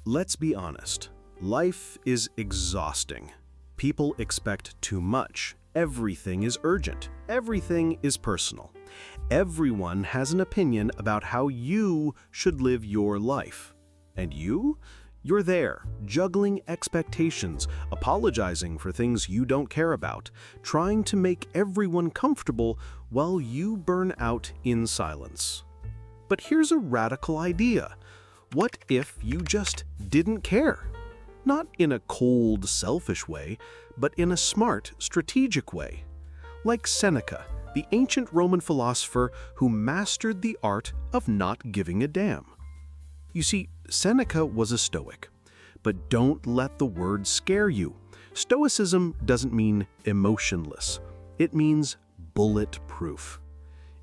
Let's be honest. Life is exhausting. People expect too much. Everything is urgent. Everything is personal. Everyone has an opinion about how you should live your life. And you're there, juggling expectations, apologizing for things you don't care about, trying to make everyone comfortable while you burn out in silence. But here's a radical idea. What if you just didn't care? Not in a cold, selfish way, but in a smart, strategic way. Like Seneca, the ancient Roman philosopher who mastered the art of not giving a damn. You see, Seneca was a Stoic. But don't let the word scare you. Stoicism doesn't mean emotionless. It means bulletproof.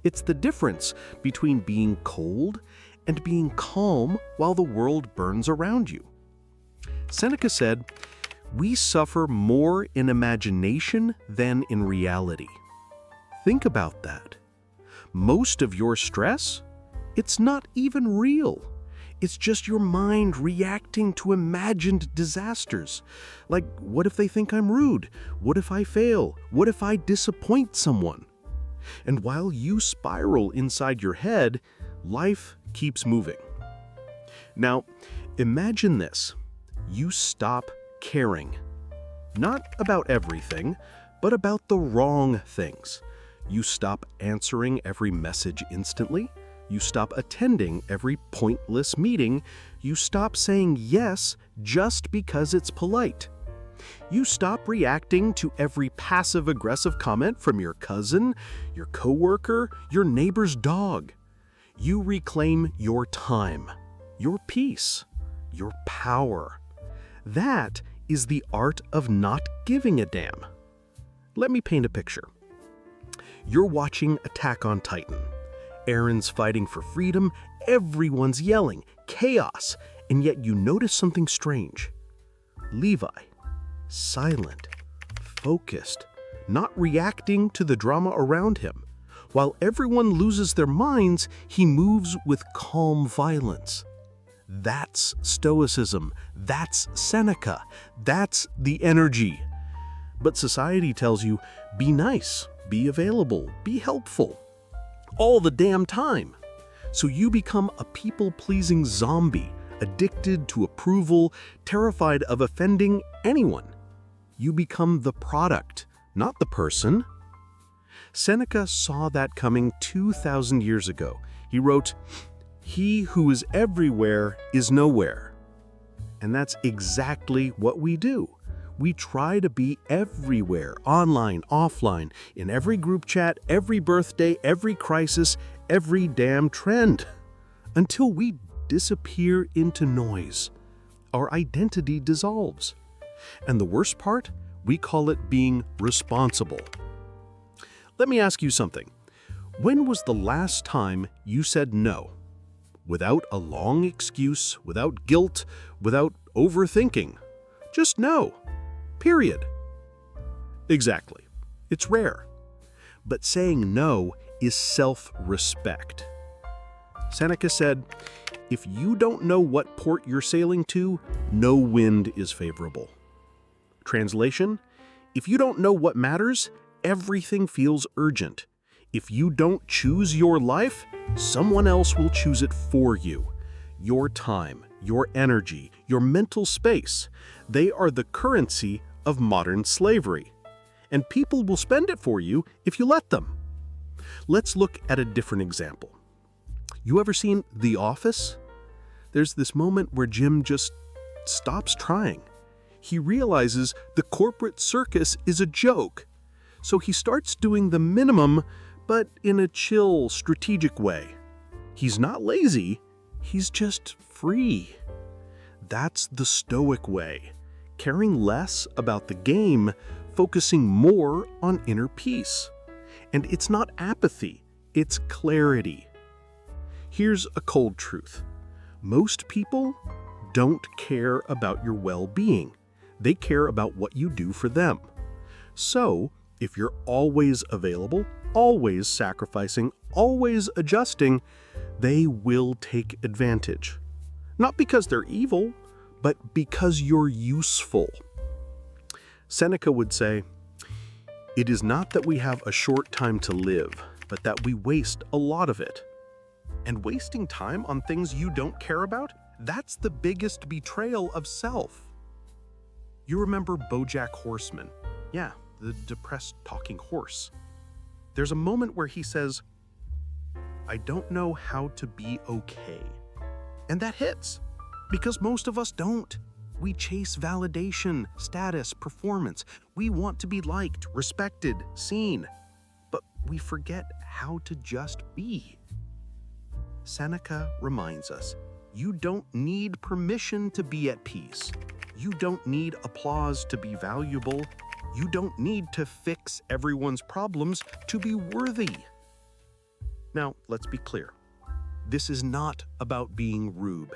It's the difference between being cold and being calm while the world burns around you. Seneca said, "We suffer more in imagination than in reality." Think about that. Most of your stress, it's not even real. It's just your mind reacting to imagined disasters. Like, what if they think I'm rude? What if I fail? What if I disappoint someone? And while you spiral inside your head, life keeps moving. Now, imagine this. You stop caring. Not about everything, but about the wrong things. You stop answering every message instantly. You stop attending every pointless meeting. You stop saying yes just because it's polite. You stop reacting to every passive-aggressive comment from your cousin, your coworker, your neighbor's dog. You reclaim your time, your peace, your power. That is the art of not giving a damn. Let me paint a picture. You're watching Attack on Titan. Aaron's fighting for freedom, everyone's yelling, chaos, and yet you notice something strange. Levi, silent, focused, not reacting to the drama around him. While everyone loses their minds, he moves with calm violence. That's Stoicism. That's Seneca. That's the energy. But society tells you, be nice, be available, be helpful. All the damn time. So you become a people-pleasing zombie, addicted to approval, terrified of offending anyone. You become the product, not the person. Seneca saw that coming 2,000 years ago. He wrote, "He who is everywhere is nowhere." And that's exactly what we do. We try to be everywhere, online, offline, in every group chat, every birthday, every crisis, every damn trend, until we disappear into noise. Our identity dissolves. And the worst part, we call it being responsible. Let me ask you something. When was the last time you said no? Without a long excuse, without guilt, without overthinking. Just no. Period. Exactly. It's rare. But saying no is self-respect. Seneca said, "If you don't know what port you're sailing to, no wind is favorable." Translation, if you don't know what matters, everything feels urgent. If you don't choose your life, someone else will choose it for you. Your time, your energy, your mental space, they are the currency of modern slavery. And people will spend it for you if you let them. Let's look at a different example. You ever seen The Office? There's this moment where Jim just stops trying. He realizes the corporate circus is a joke. So he starts doing the minimum, but in a chill, strategic way. He's not lazy, he's just free. That's the Stoic way, caring less about the game, focusing more on inner peace. And it's not apathy, it's clarity. Here's a cold truth. Most people don't care about your well-being. They care about what you do for them. So, if you're always available, always sacrificing, always adjusting, they will take advantage. Not because they're evil, but because you're useful. Seneca would say, "It is not that we have a short time to live, but that we waste a lot of it." And wasting time on things you don't care about, that's the biggest betrayal of self. You remember BoJack Horseman? Yeah, the depressed talking horse. There's a moment where he says, "I don't know how to be okay." And that hits, because most of us don't. We chase validation, status, performance. We want to be liked, respected, seen. But we forget how to just be. Seneca reminds us, you don't need permission to be at peace. You don't need applause to be valuable. You don't need to fix everyone's problems to be worthy. Now, let's be clear. This is not about being rude.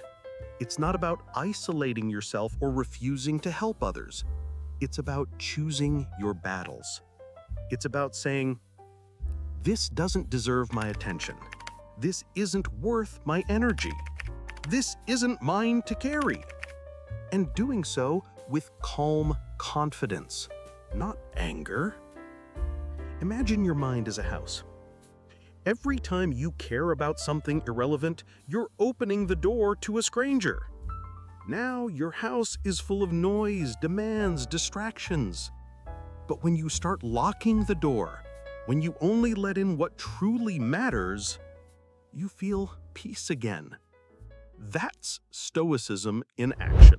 It's not about isolating yourself or refusing to help others. It's about choosing your battles. It's about saying, "This doesn't deserve my attention. This isn't worth my energy. This isn't mine to carry." And doing so with calm confidence, not anger. Imagine your mind as a house. Every time you care about something irrelevant, you're opening the door to a stranger. Now your house is full of noise, demands, distractions. But when you start locking the door, when you only let in what truly matters, you feel peace again. That's stoicism in action.